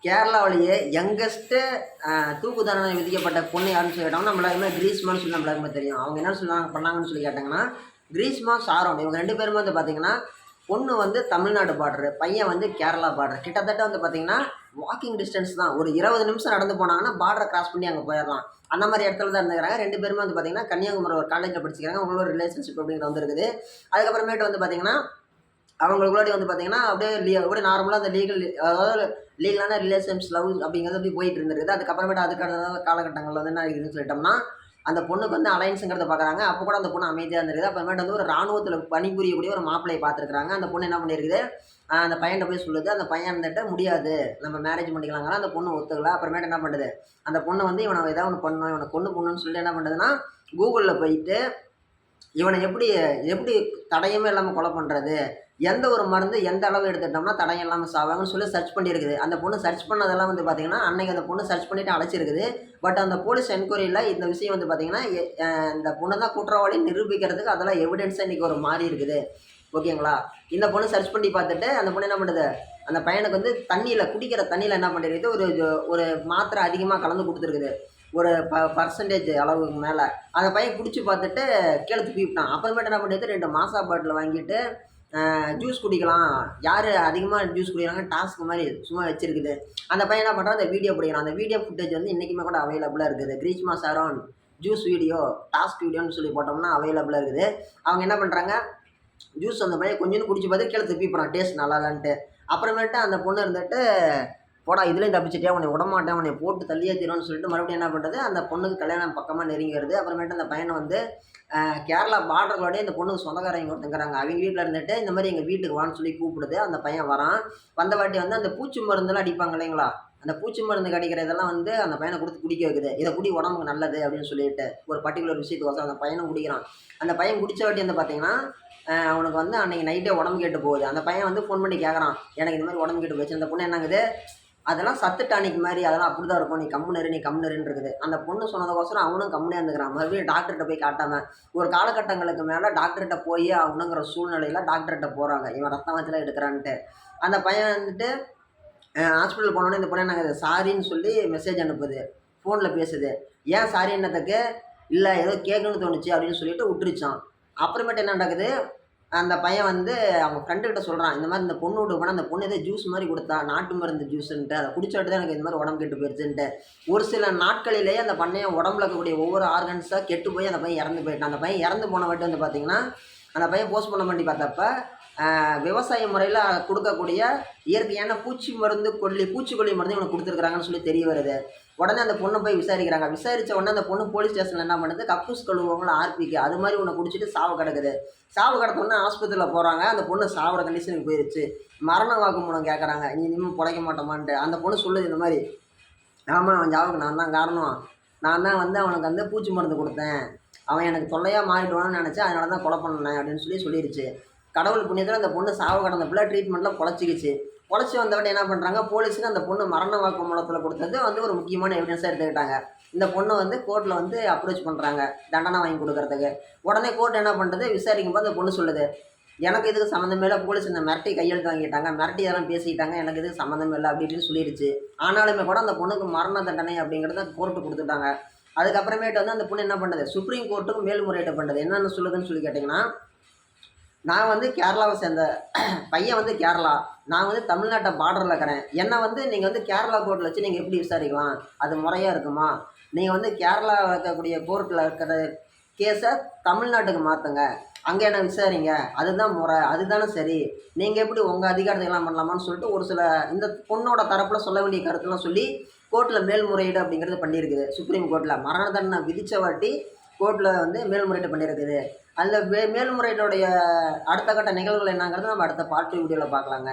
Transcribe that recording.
கேரளாவிலேயே youngest தூக்கு தண்டனை விதிக்கப்பட்ட பொண்ணு யாருன்னு சொல்லி கேட்டாங்கன்னா நம்ம எல்லாருமே கிரீஷ்மான்னு சொல்லி நம்ம எல்லாருமே தெரியும். அவங்க என்ன பண்ணாங்கன்னு சொல்லி கேட்டாங்கன்னா, கிரீஷ்மா, ஷாரோன் இவங்க 2 பேருமே வந்து பார்த்தீங்கன்னா, பொண்ணு வந்து தமிழ்நாடு பார்டரு, பையன் வந்து கேரளா பார்டர். கிட்டத்தட்ட வந்து பார்த்தீங்கன்னா, வாக்கிங் டிஸ்டன்ஸ் தான். ஒரு 20 நிமிஷம் நடந்து போனாங்கன்னா பார்டரை கிராஸ் பண்ணி அங்கே போயிடலாம். அந்த மாதிரி இடத்துல தான் இருந்துக்கிறாங்க. 2 பேருமே வந்து பார்த்தீங்கன்னா, கன்னியாகுமரி ஒரு காலேஜில் படிச்சுக்கிறாங்க. அவங்களோட ரிலேஷன்ஷிப் அப்படிங்கிறது வந்துருக்குது. அதுக்கப்புறமேட்டு வந்து பார்த்தீங்கன்னா, அவங்களுக்குள்ளாடி வந்து பார்த்தீங்கன்னா, அப்படியே நார்மலாக அந்த அதாவது லீகலான ரிலேஷன்ஸ், லவ் அப்படிங்கிறது அப்படி போயிட்டு இருந்திருக்குது. அதுக்கப்புறமேட்டு அதுக்கான காலகட்டங்களில் வந்து என்ன இருக்குதுன்னு சொல்லிட்டோம்னா, அந்த பொண்ணுக்கு வந்து அலைன்ஸுங்கிறத பார்க்குறாங்க. அப்போ கூட அந்த பொண்ணு அமைதியாக இருந்திருக்குது. அப்புறமேட்டு வந்து ஒரு ராணுவத்தில் பணிபுரியக்கூடிய ஒரு மாப்பிள்ளையை பார்த்துருக்குறாங்க. அந்த பொண்ணு என்ன பண்ணியிருக்குது, அந்த பையன்கிட்ட போய் சொல்லுது. அந்த பையன் இருந்துட்டு முடியாது, நம்ம மேரேஜ் பண்ணிக்கலாங்கிற அந்த பொண்ணு ஒத்துக்கல. அப்புறமேட்டு என்ன பண்ணுது, அந்த பொண்ணு வந்து இவனை ஏதாவது ஒன்று பண்ணணும், இவனை கொண்டுன்னு சொல்லிட்டு என்ன பண்ணுறதுன்னா, கூகுளில் போயிட்டு இவனை எப்படி எப்படி தடயமே இல்லாமல் கொலை பண்ணுறது, எந்த ஒரு மருந்து எந்த அளவு எடுத்துட்டோம்னா தடயம் இல்லாமல் சாவாங்கன்னு சொல்லி சர்ச் பண்ணியிருக்குது. அந்த பொண்ணு சர்ச் பண்ணதெல்லாம் வந்து பார்த்தீங்கன்னா, அன்னைக்கு அந்த பொண்ணு சர்ச் பண்ணிவிட்டு அழைச்சிருக்குது. பட் அந்த போலீஸ் என்கொயரியில் இந்த விஷயம் வந்து பார்த்தீங்கன்னா, இந்த பொண்ணு தான் குற்றவாளின்னு நிரூபிக்கிறதுக்கு அதெல்லாம் எவிடன்ஸாக இன்றைக்கி ஒரு மாறி இருக்குது. ஓகேங்களா? இந்த பொண்ணு சர்ச் பண்ணி பார்த்துட்டு அந்த பொண்ணு என்ன பண்ணுது, அந்த பையனுக்கு வந்து குடிக்கிற தண்ணியில் என்ன பண்ணியிருக்குது, ஒரு ஒரு மாத்திரை அதிகமாக கலந்து கொடுத்துருக்குது. ஒரு பர்சன்டேஜ் அளவுக்கு மேலே. அந்த பையன் குடிச்சு பார்த்துட்டு கீழே துப்பிவிட்டான். அப்புறமேட்டு என்ன பண்ணிட்டு 2 மாசா பாட்டில் வாங்கிட்டு ஜூஸ் குடிக்கலாம், யார் அதிகமாக ஜூஸ் குடிக்கிறாங்க டாஸ்க் மாதிரி சும்மா வச்சுருக்குது. அந்த பையன் என்ன பண்ணுறான், அந்த வீடியோ பிடிக்கிறான். அந்த வீடியோ ஃபுட்டேஜ் வந்து இன்றைக்குமே கூட அவைலபிளாக இருக்குது. Greeshma, Sharon juice video, task வீடியோன்னு சொல்லி போட்டோம்னா அவைலபிளாக இருக்குது. அவங்க என்ன பண்ணுறாங்க, ஜூஸ் அந்த பையன் கொஞ்சோண்டு குடிச்சு பார்த்து கீழே துப்பி போகிறான், டேஸ்ட் நல்லா இல்லைன்ட்டு. அப்புறமேட்டு அந்த பொண்ணு இருந்துட்டு, போடா இதுலேயும் தப்பிச்சிட்டியா, உன்னை விடமாட்டேன், உன்னை போட்டு தள்ளியே தீரும்னு சொல்லிட்டு மறுபடியும் என்ன பண்ணுறது, அந்த பொண்ணுக்கு கல்யாணம் பக்கமாக நெருங்கி வருது. அப்புறமேட்டு அந்த பையனை வந்து கேரளா பார்டர்களோடய இந்த பொண்ணுக்கு சொந்தக்காரங்க ஒருத்தங்கிறாங்க. அவங்க வீட்டில் இருந்துட்டு இந்த மாதிரி எங்கள் வீட்டுக்கு வான்னு சொல்லி கூப்பிடுது. அந்த பையன் வரான். வந்த வாட்டி வந்து அந்த பூச்சி மருந்தெல்லாம் அடிப்பாங்க இல்லைங்களா, அந்த பூச்சி மருந்து கடிக்கிற இதெல்லாம் வந்து அந்த பையனை கொடுத்து குடிக்க வைக்குது. இதை குடி உடம்புக்கு நல்லது அப்படின்னு சொல்லிட்டு ஒரு பர்டிகுலர் விஷயத்துக்கு அந்த பையனும் குடிக்கிறான். அந்த பையன் குடித்த வாட்டி வந்து பார்த்தீங்கன்னா, அவனுக்கு வந்து அன்றைக்கி நைட்டே உடம்பு கேட்டு போகுது. அந்த பையன் வந்து ஃபோன் பண்ணி கேட்குறான், எனக்கு இந்த மாதிரி உடம்பு கேட்டு போச்சு. அந்த பொண்ணு என்னங்குது, அதெல்லாம் சத்து டானிக் மாதிரி, அதெல்லாம் அப்படி தான் இருக்கும், நீ கம்முனருன்னு இருக்குது. அந்த பொண்ணு சொன்னதுக்கோசரம் அவனும் கம்முனே இருந்துக்கிறான். மறுபடியும் டாக்டர்கிட்ட போய் காட்டாமல் ஒரு காலகட்டங்களுக்கு மேலே டாக்டர்கிட்ட போய் ஆகணுங்கிற சூழ்நிலையில் டாக்டர்கிட்ட போகிறாங்க, இவன் ரத்தம் வச்சுலாம் எடுக்கிறான்ட்டு. அந்த பையன் வந்துட்டு ஹாஸ்பிட்டல் போனோடனே இந்த பொண்ணு என்னங்க சாரின்னு சொல்லி மெசேஜ் அனுப்புது, ஃபோனில் பேசுது. ஏன் சாரி என்னத்துக்கு, இல்லை ஏதோ கேட்கணும்னு தோணுச்சு அப்படின்னு சொல்லிட்டு விட்டுருச்சான். அப்புறமேட்டு என்ன நடக்குது, அந்த பையன் வந்து அவங்க ஃப்ரெண்டுக்கிட்ட சொல்கிறான், இந்த மாதிரி இந்த பொண்ணு வீட்டுக்கு போனால் அந்த பொண்ணு ஏதோ ஜூஸ் மாதிரி கொடுத்தா, நாட்டு மருந்து ஜூஸுன்ட்டு, அதை குடிச்சாட்டு தான் எனக்கு இந்த மாதிரி உடம்பு கெட்டு போயிடுச்சுன்ட்டு. ஒரு சில நாட்களிலேயே அந்த பையன் உடம்புல இருக்கக்கூடிய ஒவ்வொரு ஆர்கன்ஸாக கெட்டு போய் அந்த பையன் இறந்து போயிட்டான். அந்த பையன் இறந்து போன வாட்டி வந்து பார்த்திங்கன்னா, அந்த பையன் போஸ்ட்மார்ட்டம் பண்ணி பார்த்தப்ப விவசாய முறையில் கொடுக்கக்கூடிய இயற்கையான பூச்சிக்கொல்லி மருந்து இவனுக்கு கொடுத்துருக்குறாங்கன்னு சொல்லி தெரிய வருது. உடனே அந்த பொண்ணை போய் விசாரிக்கிறாங்க. விசாரித்த உடனே அந்த பொண்ணு போலீஸ் ஸ்டேஷனில் என்ன பண்ணுது, கக்கூஸ் கழுவுவங்கள ஆர்பிக்கு அது மாதிரி ஒன்று குடிச்சிட்டு சாவு கிடக்குது. சாவு கிடத்தோடனே ஆஸ்பத்திரியில் போகிறாங்க. அந்த பொண்ணு சாவுற கண்டிஷனுக்கு போயிடுச்சு. மரண வாக்குமூலம் கேட்குறாங்க, நீ இனிமேல் பிழைக்க மாட்டோமான்ட்டு. அந்த பொண்ணு சொல்லுது இந்த மாதிரி, ஆமாம் அவன் சாவுக்கு நான் தான் காரணம், நான் தான் வந்து அவனுக்கு வந்து பூச்சி மருந்து கொடுத்தேன், அவன் எனக்கு தொல்லையாக மாறிடுவான்னு நினச்சேன், அதனால தான் கொலை பண்ணேன் அப்படின்னு சொல்லிடுச்சு. கடவுள் புண்ணியத்தில் அந்த பொண்ணு சாவு கடந்த பிள்ளை ட்ரீட்மெண்ட்டில் பொழைச்சிக்கிச்சு. பொழைச்சி வந்தவட்ட என்ன பண்ணுறாங்க, போலீஸுக்கு அந்த பொண்ணு மரண வாக்குமூலத்தில் கொடுத்தது வந்து ஒரு முக்கியமான எவிடன்ஸாக எடுத்துக்கிட்டாங்க. இந்த பொண்ணை வந்து கோர்ட்டில் வந்து அப்ரோச் பண்ணுறாங்க தண்டனை வாங்கி கொடுக்கறதுக்கு. உடனே கோர்ட் என்ன பண்ணுறது, விசாரிக்கும் போது அந்த பொண்ணு சொல்லுது, எனக்கு இதுக்கு சம்மந்தமே இல்லை, போலீஸ் இந்த மிரட்டி கையெழுத்து வாங்கிட்டாங்க, மிரட்டி இதெல்லாம் பேசிக்கிட்டாங்க, எனக்கு இதுக்கு சம்மந்தமே இல்லை அப்படின்னு சொல்லிடுச்சு. ஆனாலுமே கூட அந்த பொண்ணுக்கு மரண தண்டனை அப்படிங்கிறத கோர்ட்டு கொடுத்துட்டாங்க. அதுக்கப்புறமேட்டு வந்து அந்த பொண்ணு என்ன பண்ணுது, சுப்ரீம் கோர்ட்டுக்கு மேல்முறையீடு பண்ணுறது. என்னென்னு சொல்லுதுன்னு சொல்லி கேட்டிங்கன்னா, நான் வந்து கேரளாவை சேர்ந்த பையன் வந்து கேரளா, நான் வந்து தமிழ்நாட்டை பார்டரில் இருக்கிறேன், என்னை வந்து நீங்கள் வந்து கேரளா கோர்ட்டில் வச்சு நீங்கள் எப்படி விசாரிக்கலாம், அது முறையாக இருக்குமா, நீங்கள் வந்து கேரளாவில் இருக்கக்கூடிய கோர்ட்டில் இருக்கிற கேஸை தமிழ்நாட்டுக்கு மாற்றுங்க, அங்கே என்ன விசாரிங்க, அதுதான் முறை, அதுதானே சரி, நீங்கள் எப்படி உங்கள் அதிகாரத்தையெல்லாம் பண்ணலாமான்னு சொல்லிட்டு ஒரு சில இந்த பொண்ணோட தரப்பில் சொல்ல வேண்டிய கருத்துலாம் சொல்லி கோர்ட்டில் மேல்முறையீடு அப்படிங்கிறது பண்ணியிருக்குது. சுப்ரீம் கோர்ட்டில் மரண தண்டனை விதித்த வாட்டி கோர்ட்டில் வந்து மேல்முறையீடு பண்ணியிருக்குது. அதில் மேல்முறையீடுடைய அடுத்த கட்ட நிகழ்வுகள் என்னங்கிறது நம்ம அடுத்த பார்ட் 2 வீடியோவில் பார்க்கலாங்க.